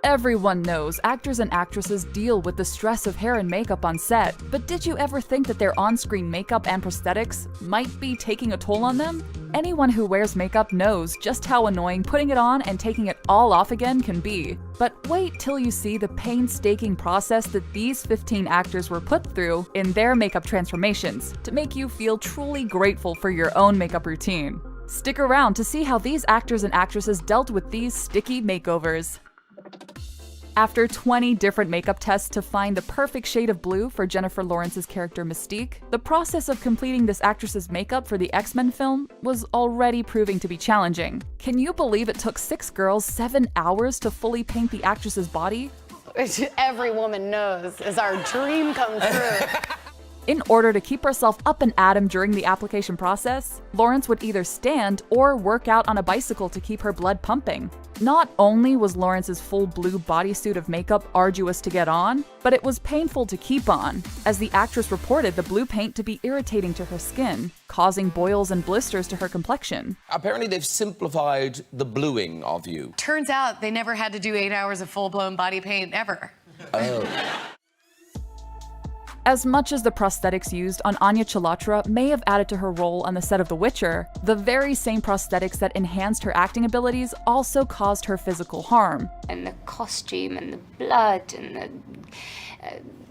Everyone knows actors and actresses deal with the stress of hair and makeup on set, but did you ever think that their on-screen makeup and prosthetics might be taking a toll on them? Anyone who wears makeup knows just how annoying putting it on and taking it all off again can be. But wait till you see the painstaking process that these 15 actors were put through in their makeup transformations to make you feel truly grateful for your own makeup routine. Stick around to see how these actors and actresses dealt with these sticky makeovers. After 20 different makeup tests to find the perfect shade of blue for Jennifer Lawrence's character Mystique, the process of completing this actress's makeup for the X-Men film was already proving to be challenging. Can you believe it took 6 girls 7 hours to fully paint the actress's body? Which every woman knows is our dream come true. In order to keep herself up and at 'em during the application process, Lawrence would either stand or work out on a bicycle to keep her blood pumping. Not only was Lawrence's full blue bodysuit of makeup arduous to get on, but it was painful to keep on, as the actress reported the blue paint to be irritating to her skin, causing boils and blisters to her complexion. Apparently they've simplified the bluing of you. Turns out they never had to do 8 hours of full-blown body paint ever. Oh. As much as the prosthetics used on Anya Chalotra may have added to her role on the set of The Witcher, the very same prosthetics that enhanced her acting abilities also caused her physical harm. And the costume and the blood and the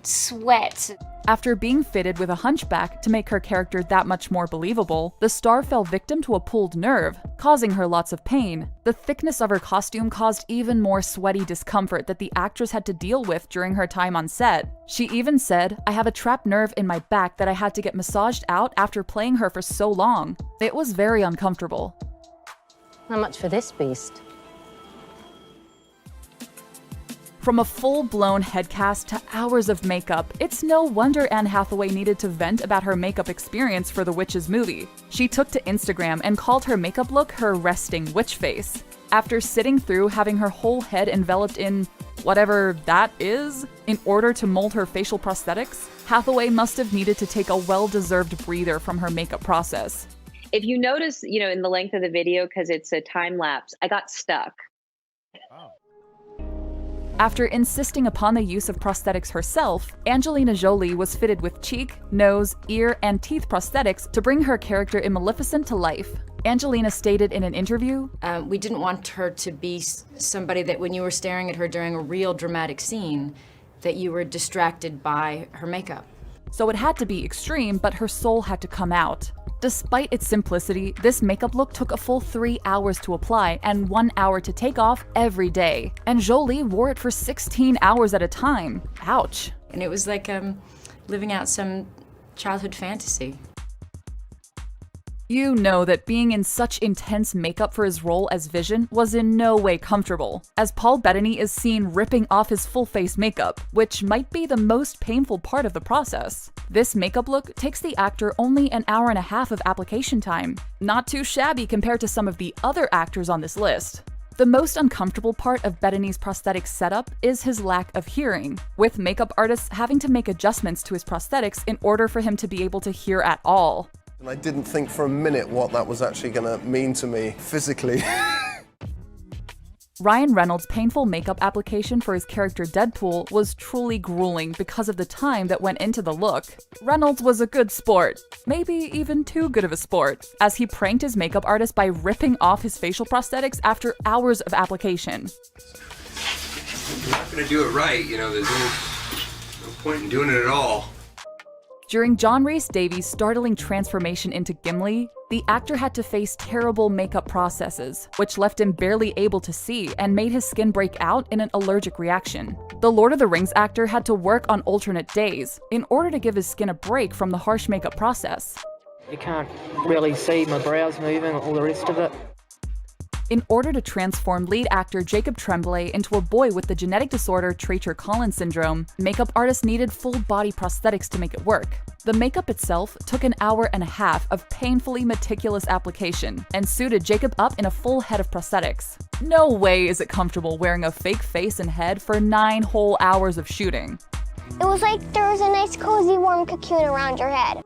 sweat. After being fitted with a hunchback to make her character that much more believable, the star fell victim to a pulled nerve, causing her lots of pain. The thickness of her costume caused even more sweaty discomfort that the actress had to deal with during her time on set. She even said, "I have a trapped nerve in my back that I had to get massaged out after playing her for so long." It was very uncomfortable. How much for this beast? From a full-blown head cast to hours of makeup, it's no wonder Anne Hathaway needed to vent about her makeup experience for the Witches movie. She took to Instagram and called her makeup look her resting witch face. After sitting through having her whole head enveloped in whatever that is, in order to mold her facial prosthetics, Hathaway must have needed to take a well-deserved breather from her makeup process. If you notice, in the length of the video, because it's a time lapse, I got stuck. After insisting upon the use of prosthetics herself, Angelina Jolie was fitted with cheek, nose, ear, and teeth prosthetics to bring her character in Maleficent to life. Angelina stated in an interview, We didn't want her to be somebody that when you were staring at her during a real dramatic scene, that you were distracted by her makeup. So it had to be extreme, but her soul had to come out. Despite its simplicity, this makeup look took a full 3 hours to apply and 1 hour to take off every day. And Jolie wore it for 16 hours at a time. Ouch. And it was like living out some childhood fantasy. You know that being in such intense makeup for his role as Vision was in no way comfortable, as Paul Bettany is seen ripping off his full face makeup, which might be the most painful part of the process. This makeup look takes the actor only an hour and a half of application time. Not too shabby compared to some of the other actors on this list. The most uncomfortable part of Bettany's prosthetic setup is his lack of hearing, with makeup artists having to make adjustments to his prosthetics in order for him to be able to hear at all. And I didn't think for a minute what that was actually going to mean to me physically. Ryan Reynolds' painful makeup application for his character Deadpool was truly grueling because of the time that went into the look. Reynolds was a good sport, maybe even too good of a sport, as he pranked his makeup artist by ripping off his facial prosthetics after hours of application. If you're not going to do it right, there's no point in doing it at all. During John Rhys-Davies' startling transformation into Gimli, the actor had to face terrible makeup processes, which left him barely able to see and made his skin break out in an allergic reaction. The Lord of the Rings actor had to work on alternate days in order to give his skin a break from the harsh makeup process. You can't really see my brows moving, all the rest of it. In order to transform lead actor Jacob Tremblay into a boy with the genetic disorder Treacher-Collins syndrome, makeup artists needed full-body prosthetics to make it work. The makeup itself took an hour and a half of painfully meticulous application and suited Jacob up in a full head of prosthetics. No way is it comfortable wearing a fake face and head for 9 whole hours of shooting. It was like there was a nice cozy warm cocoon around your head.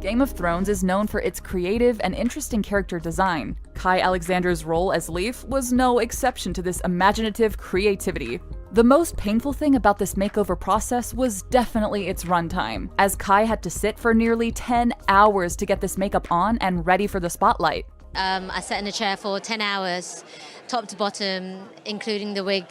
Game of Thrones is known for its creative and interesting character design. Kae Alexander's role as Leaf was no exception to this imaginative creativity. The most painful thing about this makeover process was definitely its runtime, as Kae had to sit for nearly 10 hours to get this makeup on and ready for the spotlight. I sat in a chair for 10 hours, top to bottom, including the wig.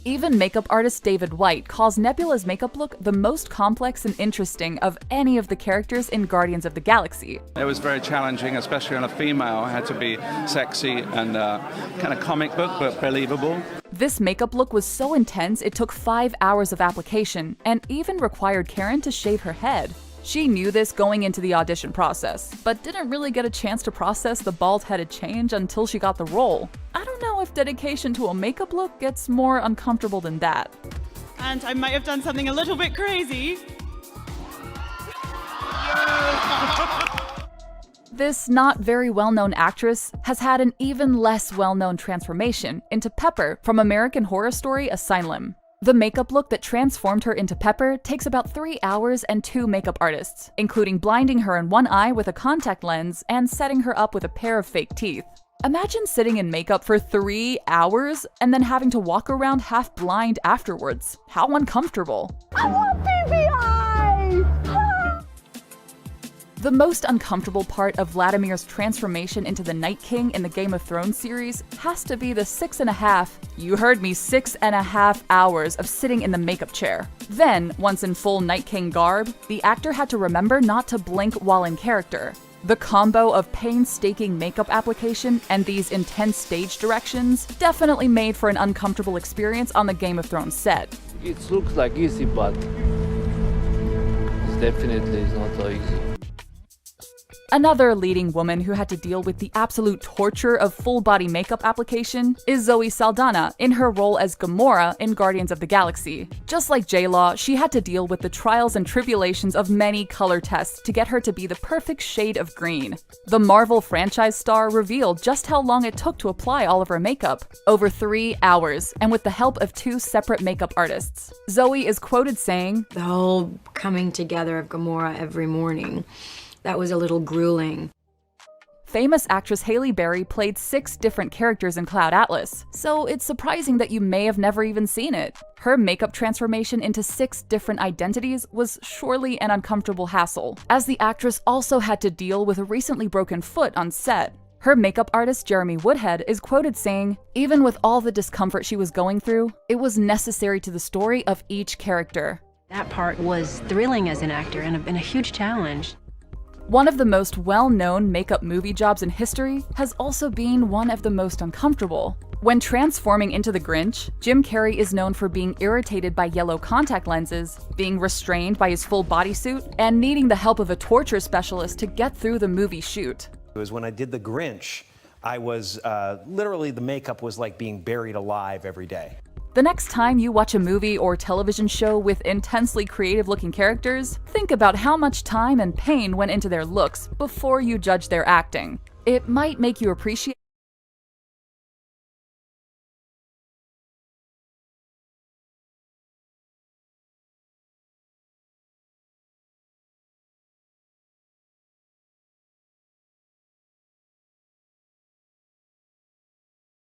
Even makeup artist David White calls Nebula's makeup look the most complex and interesting of any of the characters in Guardians of the Galaxy. It was very challenging, especially on a female. I had to be sexy and kind of comic book, but believable. This makeup look was so intense it took 5 hours of application, and even required Karen to shave her head. She knew this going into the audition process, but didn't really get a chance to process the bald-headed change until she got the role. I don't know if dedication to a makeup look gets more uncomfortable than that. And I might have done something a little bit crazy. This not very well-known actress has had an even less well-known transformation into Pepper from American Horror Story Asylum. The makeup look that transformed her into Pepper takes about 3 hours and 2 makeup artists, including blinding her in one eye with a contact lens and setting her up with a pair of fake teeth. Imagine sitting in makeup for 3 hours and then having to walk around half blind afterwards. How uncomfortable. I want PPI! The most uncomfortable part of Vladimir's transformation into the Night King in the Game of Thrones series has to be the 6.5 hours of sitting in the makeup chair. Then, once in full Night King garb, the actor had to remember not to blink while in character. The combo of painstaking makeup application and these intense stage directions definitely made for an uncomfortable experience on the Game of Thrones set. It looks like easy, but it's definitely not so easy. Another leading woman who had to deal with the absolute torture of full-body makeup application is Zoe Saldana in her role as Gamora in Guardians of the Galaxy. Just like J-Law, she had to deal with the trials and tribulations of many color tests to get her to be the perfect shade of green. The Marvel franchise star revealed just how long it took to apply all of her makeup, over 3 hours, and with the help of 2 separate makeup artists. Zoe is quoted saying, The whole coming together of Gamora every morning, that was a little grueling. Famous actress Halle Berry played 6 different characters in Cloud Atlas, so it's surprising that you may have never even seen it. Her makeup transformation into 6 different identities was surely an uncomfortable hassle, as the actress also had to deal with a recently broken foot on set. Her makeup artist Jeremy Woodhead is quoted saying, "Even with all the discomfort she was going through, it was necessary to the story of each character." That part was thrilling as an actor and a huge challenge. One of the most well-known makeup movie jobs in history has also been one of the most uncomfortable. When transforming into the Grinch, Jim Carrey is known for being irritated by yellow contact lenses, being restrained by his full bodysuit, and needing the help of a torture specialist to get through the movie shoot. It was when I did the Grinch, I was literally, the makeup was like being buried alive every day. The next time you watch a movie or television show with intensely creative-looking characters, think about how much time and pain went into their looks before you judge their acting. It might make you appreciate